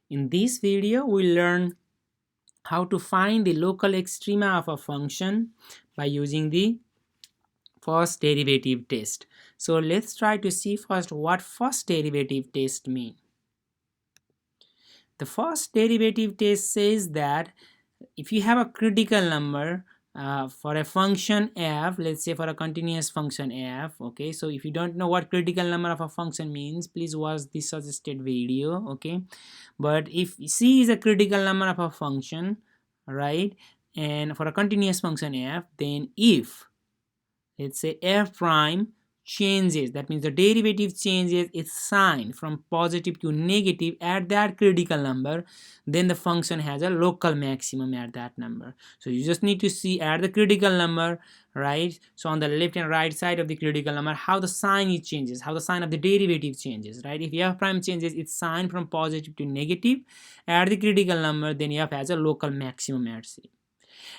In this video, we'll learn how to find the local extrema of a function by using the first derivative test. So let's try to see first what first derivative test mean. The first derivative test says that if you have a critical number for a function f, let's say for a continuous function f, okay, so if you don't know what critical number of a function means, please watch the suggested video, okay. But if c is a critical number of a function, right, and for a continuous function f, then if let's say f prime changes, that means the derivative changes its sign from positive to negative at that critical number, then the function has a local maximum at that number. So you just need to see at the critical number, right, so on the left and right side of the critical number how the sign it changes, how the sign of the derivative changes, right. If f prime changes its sign from positive to negative at the critical number, then f has a local maximum at c.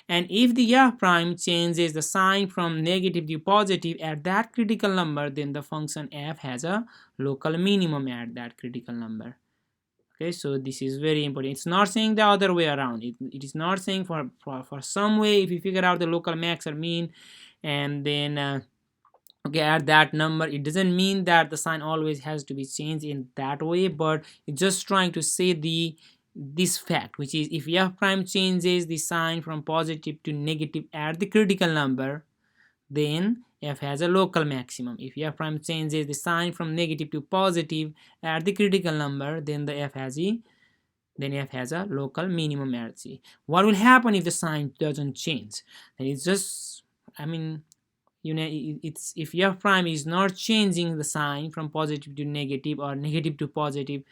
And if the f prime changes the sign from negative to positive at that critical number, then the function f has a local minimum at that critical number. Okay, so this is very important. It's not saying the other way around. It is not saying for some way if you figure out the local max or mean and then okay, at that number, it doesn't mean that the sign always has to be changed in that way, but it's just trying to say this fact, which is if f prime changes the sign from positive to negative at the critical number, then f has a local maximum. If f prime changes the sign from negative to positive at the critical number, then f has a local minimum at c. What will happen if the sign doesn't change? Then it's just, I mean, you know, it's if f prime is not changing the sign from positive to negative or negative to positive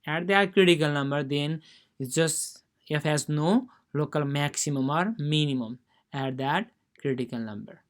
at that critical number, then it's just f has no local maximum or minimum at that critical number.